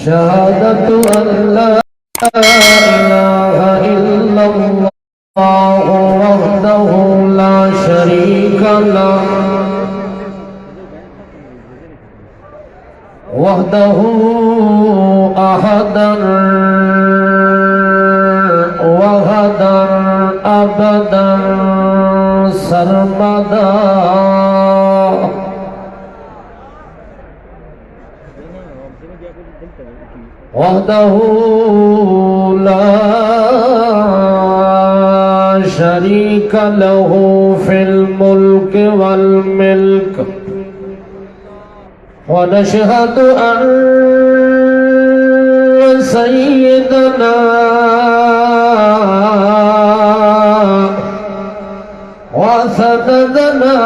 شهادة أن لا إله إلا الله وحده لا شريك له وحده أحدا وحدا أبدا سرمدا وحده لا شريك له في الملك والملك ونشهد أن سيدنا وسندنا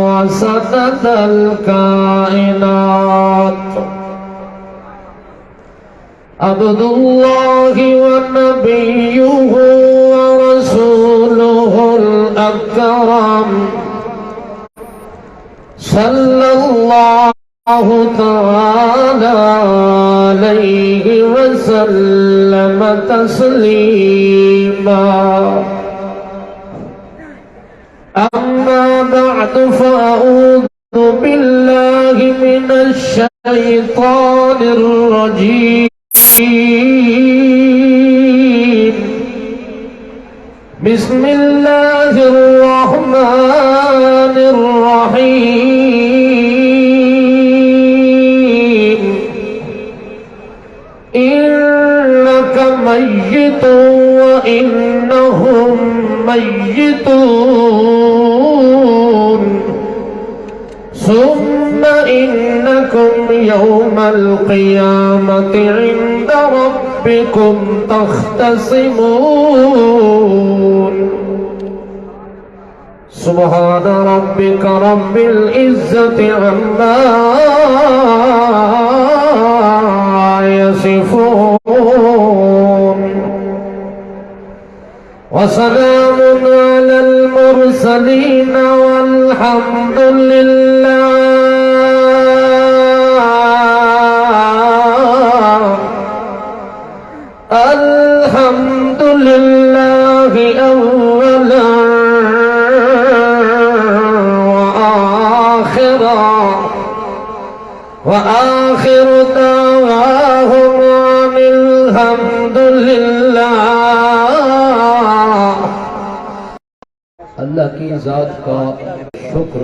وسند الكائنات عبد الله ونبيه ورسوله الأكرم صلى الله تعالى عليه وسلم تسليما أما بعد فأعوذ بالله من الشيطان الرجيم بسم الله الرحمن الرحيم إنك ميت وإنهم ميتون ثم إنكم يوم القيامة عند ربكم تختصمون سبحان ربك رب العزة عما يصفون وسلام على المرسلين والحمد لله الحمد لله أولا وآخرا وآخر دعواهم أن الحمد لله. اللہ کی ذات کا شکر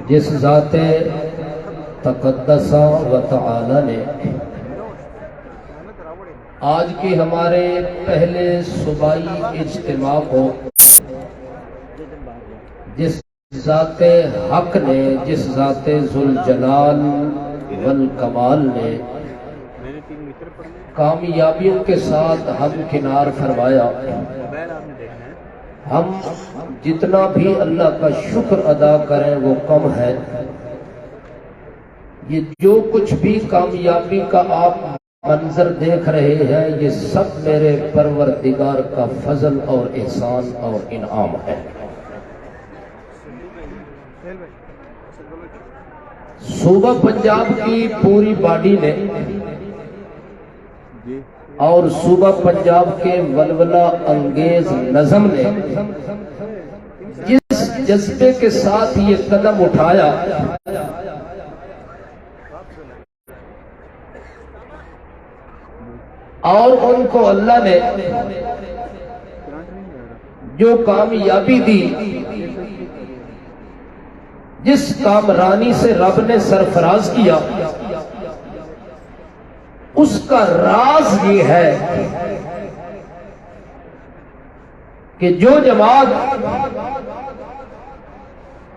جس ذات تقدس و تعالی نے آج کے ہمارے پہلے صوبائی اجتماع کو جس ذات حق نے جس ذات ذوالجلال والکمال نے کامیابیوں کے ساتھ ہمکنار فرمایا، ہم جتنا بھی اللہ کا شکر ادا کریں وہ کم ہے. یہ جو کچھ بھی کامیابی کا آپ منظر دیکھ رہے ہیں یہ سب میرے پروردگار کا فضل اور احسان اور انعام ہے. صوبہ پنجاب کی پوری باڈی نے اور صوبہ پنجاب کے ولولہ انگیز نظم نے جس جذبے کے ساتھ یہ قدم اٹھایا، اور ان کو اللہ نے جو کامیابی دی، جس کامرانی سے رب نے سرفراز کیا، اس کا راز یہ ہے کہ جو جماعت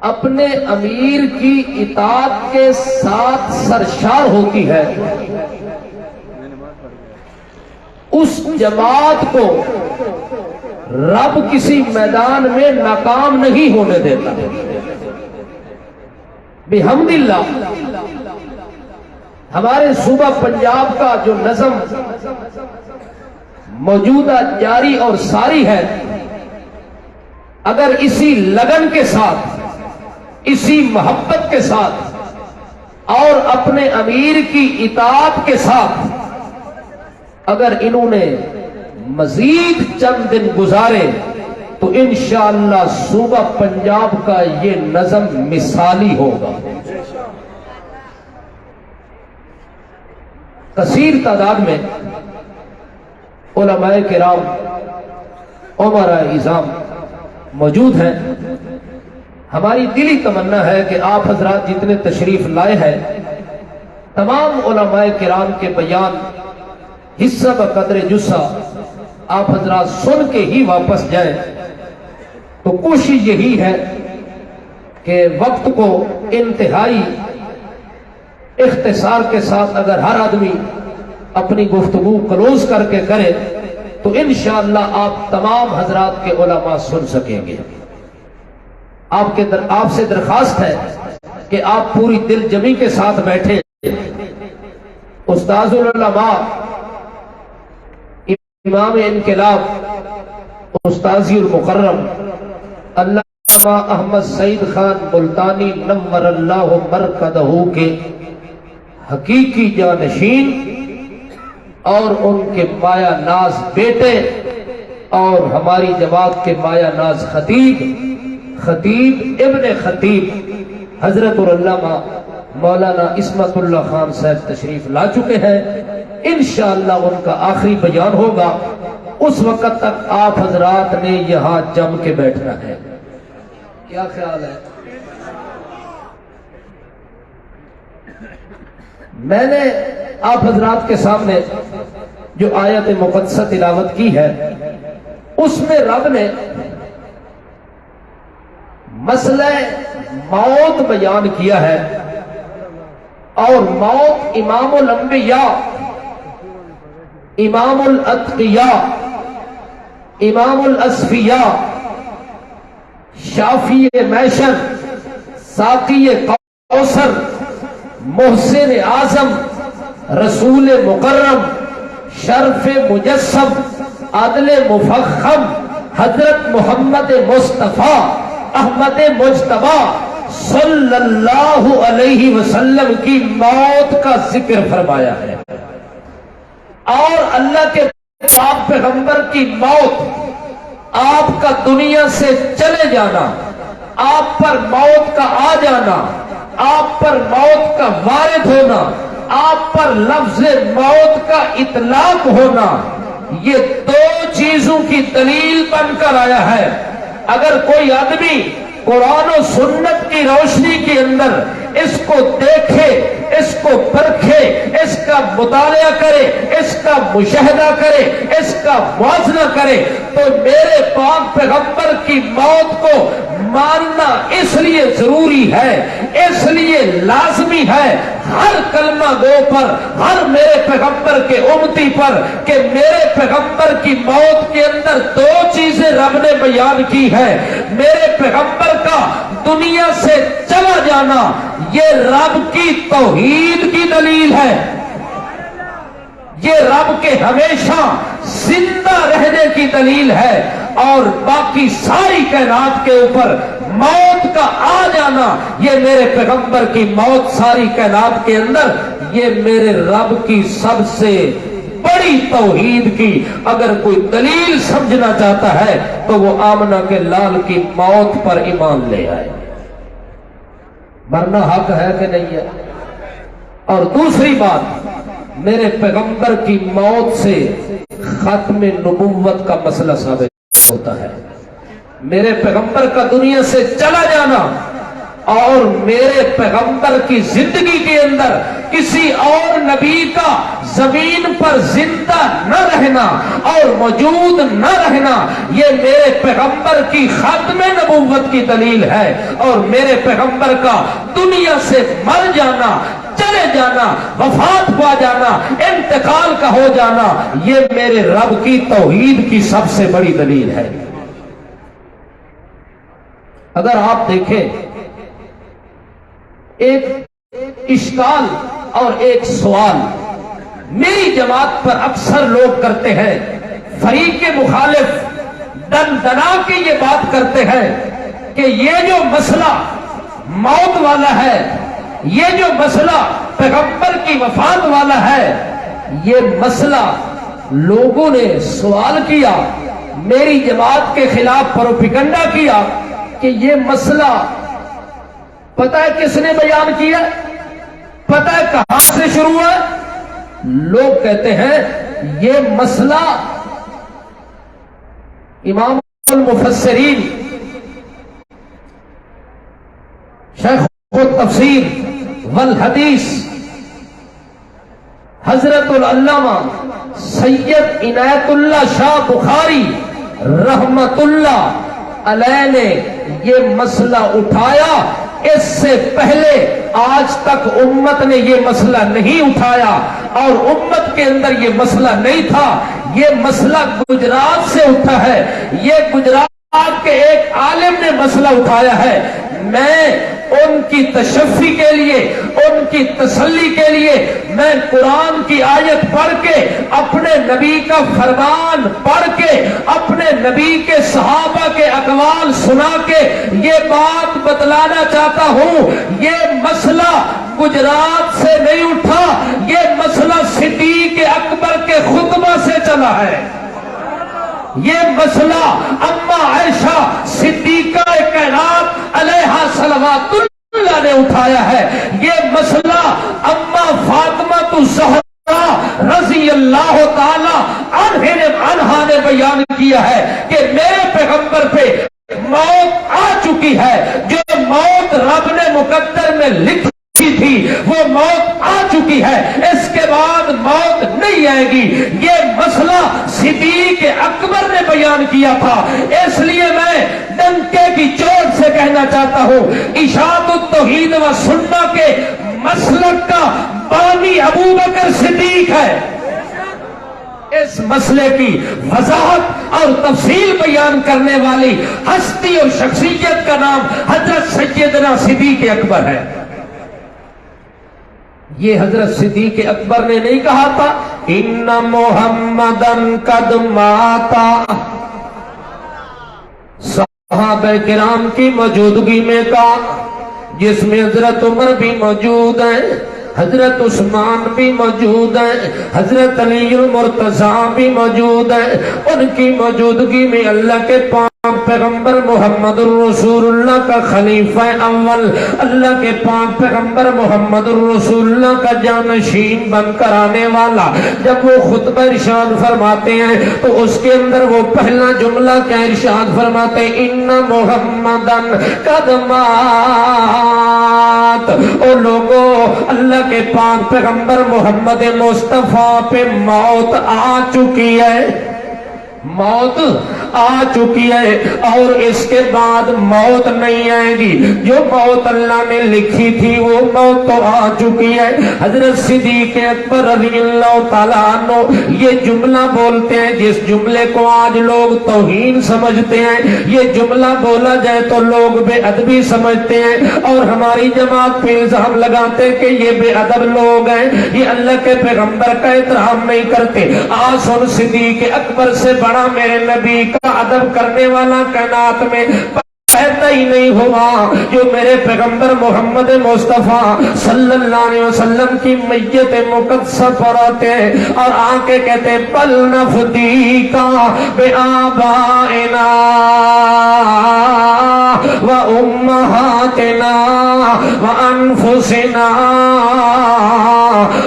اپنے امیر کی اطاعت کے ساتھ سرشار ہوتی ہے اس جماعت کو رب کسی میدان میں ناکام نہیں ہونے دیتا. بحمداللہ ہمارے صوبہ پنجاب کا جو نظم موجودہ جاری اور ساری ہے، اگر اسی لگن کے ساتھ، اسی محبت کے ساتھ اور اپنے امیر کی اطاعت کے ساتھ اگر انہوں نے مزید چند دن گزارے تو انشاءاللہ صوبہ پنجاب کا یہ نظم مثالی ہوگا۔ کثیر تعداد میں علماء کرام، امراء اعظام موجود ہیں۔ ہماری دلی تمنا ہے کہ آپ حضرات جتنے تشریف لائے ہیں تمام علماء کرام کے بیان حصہ بقدر جسہ آپ حضرات سن کے ہی واپس جائیں۔ تو کوشش یہی ہے کہ وقت کو انتہائی اختصار کے ساتھ اگر ہر آدمی اپنی گفتگو کلوز کر کے کرے تو انشاءاللہ آپ تمام حضرات کے علماء سن سکیں گے۔ آپ سے درخواست ہے کہ آپ پوری دل جمی کے ساتھ بیٹھے۔ استاذ العلماء، امام انقلاب، استاذی المکرم علامہ احمد سعید خان ملتانی نور اللہ مرکزہ کے حقیقی جانشین اور ان کے مایا ناز بیٹے اور ہماری جماعت کے مایا ناز خطیب ابن خطیب حضرت العلامہ مولانا عصمت اللہ خان صاحب تشریف لا چکے ہیں۔ انشاءاللہ ان کا آخری بیان ہوگا، اس وقت تک آپ حضرات نے یہاں جم کے بیٹھنا ہے۔ کیا خیال ہے؟ میں نے آپ حضرات کے سامنے جو آیت مقدسہ تلاوت کی ہے اس میں رب نے مسئلہ موت بیان کیا ہے، اور موت امام الانبیاء، امام الاتقیاء، امام الاصفیاء، شافی محشر، ساقی کوثر، محسن اعظم، رسول مکرم، شرف مجسم، عدل مفخم، حضرت محمد مصطفیٰ احمد مجتبی صلی اللہ علیہ وسلم کی موت کا ذکر فرمایا ہے۔ اور اللہ کے پاک پیغمبر کی موت، آپ کا دنیا سے چلے جانا، آپ پر موت کا آ جانا، آپ پر موت کا وارد ہونا، آپ پر لفظ موت کا اطلاق ہونا، یہ دو چیزوں کی دلیل بن کر آیا ہے۔ اگر کوئی آدمی قرآن و سنت کی روشنی کے اندر اس کو دیکھے، اس کو پرکھے، اس کا مطالعہ کرے، اس کا مشاہدہ کرے، اس کا موازنہ کرے تو میرے پاک پیغمبر کی موت کو ماننا اس لیے ضروری ہے، اس لیے لازمی ہے ہر کلمہ گو پر، ہر میرے پیغمبر کے امتی پر، کہ میرے پیغمبر کی موت کے اندر دو چیزیں رب نے بیان کی ہے۔ میرے پیغمبر کا دنیا سے چلا جانا یہ رب کی توحید کی دلیل ہے، یہ رب کے ہمیشہ زندہ رہنے کی دلیل ہے، اور باقی ساری کائنات کے اوپر موت کا آ جانا، یہ میرے پیغمبر کی موت ساری کائنات کے اندر، یہ میرے رب کی سب سے بڑی توحید کی اگر کوئی دلیل سمجھنا چاہتا ہے تو وہ آمنہ کے لال کی موت پر ایمان لے آئے۔ مرنا حق ہے کہ نہیں ہے؟ اور دوسری بات، میرے پیغمبر کی موت سے ختم نبوت کا مسئلہ ثابت ہوتا ہے۔ میرے پیغمبر کا دنیا سے چلا جانا اور میرے پیغمبر کی زندگی کے اندر کسی اور نبی کا زمین پر زندہ نہ رہنا اور موجود نہ رہنا، یہ میرے پیغمبر کی ختم نبوت کی دلیل ہے۔ اور میرے پیغمبر کا دنیا سے مر جانا، چلے جانا، وفات پا جانا، انتقال کا ہو جانا، یہ میرے رب کی توحید کی سب سے بڑی دلیل ہے۔ اگر آپ دیکھیں، ایک اشکال اور ایک سوال میری جماعت پر اکثر لوگ کرتے ہیں، فریق مخالف دنا کے یہ بات کرتے ہیں کہ یہ جو مسئلہ موت والا ہے، یہ جو مسئلہ پیغمبر کی وفات والا ہے، یہ مسئلہ لوگوں نے سوال کیا، میری جماعت کے خلاف پروپیگنڈا کیا کہ یہ مسئلہ پتہ ہے کس نے بیان کیا، پتہ ہے کہاں سے شروع ہے؟ لوگ کہتے ہیں یہ مسئلہ امام المفسرین شیخ التفسیر والحدیث حضرت العلامہ سید عنایت اللہ شاہ بخاری رحمت اللہ علیہ نے یہ مسئلہ اٹھایا۔ اس سے پہلے آج تک امت نے یہ مسئلہ نہیں اٹھایا اور امت کے اندر یہ مسئلہ نہیں تھا۔ یہ مسئلہ گجرات سے اٹھا ہے، یہ گجرات کے ایک عالم نے مسئلہ اٹھایا ہے۔ میں ان کی تشفی کے لیے، ان کی تسلی کے لیے میں قرآن کی آیت پڑھ کے، اپنے نبی کا فرمان پڑھ کے، اپنے نبی کے صحابہ کے اقوال سنا کے یہ بات بتلانا چاہتا ہوں، یہ مسئلہ گجرات سے نہیں اٹھا، یہ مسئلہ صدیق اکبر کے خطبہ سے چلا ہے۔ یہ مسئلہ اما عائشہ صدیقہ کائنات علیہ صلوات اللہ نے اٹھایا ہے۔ یہ مسئلہ اما فاطمہ الزہرا رضی اللہ تعالی عنہا نے بیان کیا ہے کہ میرے پیغمبر پہ موت آ چکی ہے، جو موت رب نے مقدر میں لکھی تھی وہ موت آ چکی ہے، اس کے بعد موت نہیں آئے گی۔ یہ مسئلہ صدیق اکبر نے بیان کیا تھا، اس لیے میں ڈنکے کی چوٹ سے کہنا چاہتا ہوں اشاعت التوحید و سنہ کے مسلک کا بانی ابو بکر صدیق ہے۔ اس مسئلے کی وضاحت اور تفصیل بیان کرنے والی ہستی اور شخصیت کا نام حضرت سیدنا صدیق اکبر ہے۔ یہ حضرت صدیق اکبر نے نہیں کہا تھا ان محمدن قد ماتا، صحابہ کرام کی موجودگی میں کہا، جس میں حضرت عمر بھی موجود ہیں، حضرت عثمان بھی موجود ہیں، حضرت علی المرتضیٰ بھی موجود ہیں۔ ان کی موجودگی میں اللہ کے پاک پیغمبر محمد الرسول اللہ کا خلیفہ اول، اللہ کے پاک پیغمبر محمد الرسول اللہ کا جانشین بن کر آنے والا، جب وہ خطبہ ارشاد فرماتے ہیں تو اس کے اندر وہ پہلا جملہ کیا ارشاد فرماتے ہیں ان محمدن قد مات۔ او لوگو، اللہ کے پاک پیغمبر محمد مصطفیٰ پہ موت آ چکی ہے، موت آ چکی ہے اور اس کے بعد موت نہیں آئے گی۔ جو موت اللہ نے لکھی تھی وہ موت تو آ چکی ہے۔ حضرت صدیق اکبر رضی اللہ تعالیٰ عنہ یہ جملہ بولتے ہیں جس جملے کو آج لوگ توہین سمجھتے ہیں، یہ جملہ بولا جائے تو لوگ بے ادبی سمجھتے ہیں اور ہماری جماعت پہ الزام لگاتے ہیں کہ یہ بے ادب لوگ ہیں، یہ اللہ کے پیغمبر کا احترام نہیں کرتے۔ آج سن، صدیق اکبر سے بڑا میرے نبی کا ادب کرنے والا کائنات میں پیدا ہی نہیں ہوا، جو میرے پیغمبر محمد مصطفیٰ صلی اللہ علیہ وسلم کی میت مقدسہ پر آتے ہیں اور آ کے کہتے ہیں بل نفدیکا بے آبائنا و امہاتنا و انفسنا۔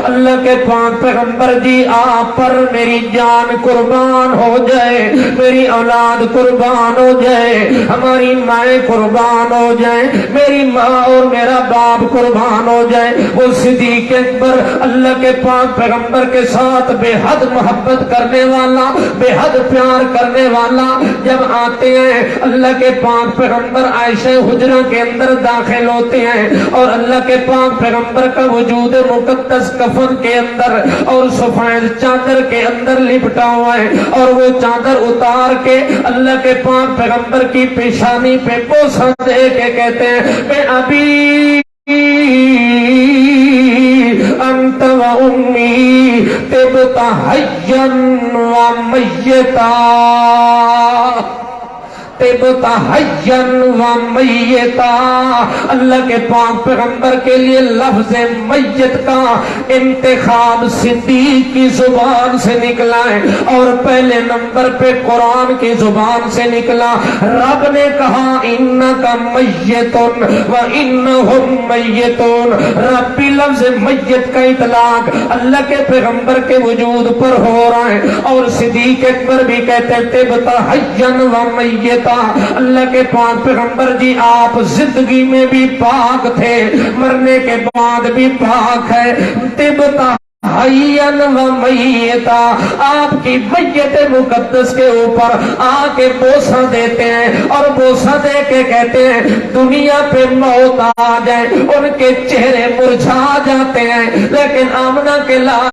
اللہ کے پاک پیغمبر جی آپ پر میری جان قربان ہو جائے، میری اولاد قربان ہو جائے، ہماری مائیں قربان ہو جائیں، میری ماں اور میرا باپ قربان ہو جائے۔ وہ صدیق اکبر اللہ کے پاک پیغمبر کے ساتھ بے حد محبت کرنے والا، بے حد پیار کرنے والا، جب آتے ہیں اللہ کے پاک پیغمبر عائشہ حجرہ کے اندر داخل ہوتے ہیں اور اللہ کے پاک پیغمبر کا وجود مقدس کفن کے اندر اور سفید چادر کے اندر لپٹا ہوا ہے اور وہ چادر اتار کے اللہ کے پاک پیغمبر کی پیشانی پہ بوسہ دے کے کہتے ہیں میں ابھی انت و امی تبت حیا و میتا۔ تبتا حیّن و میتا، اللہ کے پاک پیغمبر کے لیے لفظ میت کا انتخاب صدیق کی زبان سے نکلا ہے اور پہلے نمبر پہ قرآن کی زبان سے نکلا۔ رب نے کہا انکا میتون و انہم میتون، ربی لفظ میت کا اطلاق اللہ کے پیغمبر کے وجود پر ہو رہا ہے، اور صدیق اکبر بھی کہتے تبتا حیّن و میتا، اللہ کے پاک پیغمبر جی آپ زندگی میں بھی پاک تھے، مرنے کے بعد بھی پاک ہے۔ تبتا حیّن و میتا، آپ کی میت مقدس کے اوپر آ کے بوسہ دیتے ہیں اور بوسہ دے کے کہتے ہیں دنیا پہ موت آ جائے ان کے چہرے مرجھا جاتے ہیں، لیکن آمنہ کے لال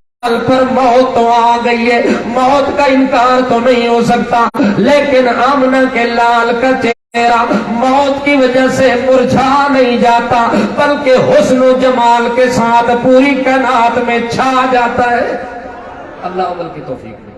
پر موت تو آ گئی ہے، موت کا انکار تو نہیں ہو سکتا، لیکن آمنہ کے لال کا چہرہ موت کی وجہ سے مرجھا نہیں جاتا، بلکہ حسن و جمال کے ساتھ پوری کائنات میں چھا جاتا ہے۔ اللہ عمل کی توفیق دے۔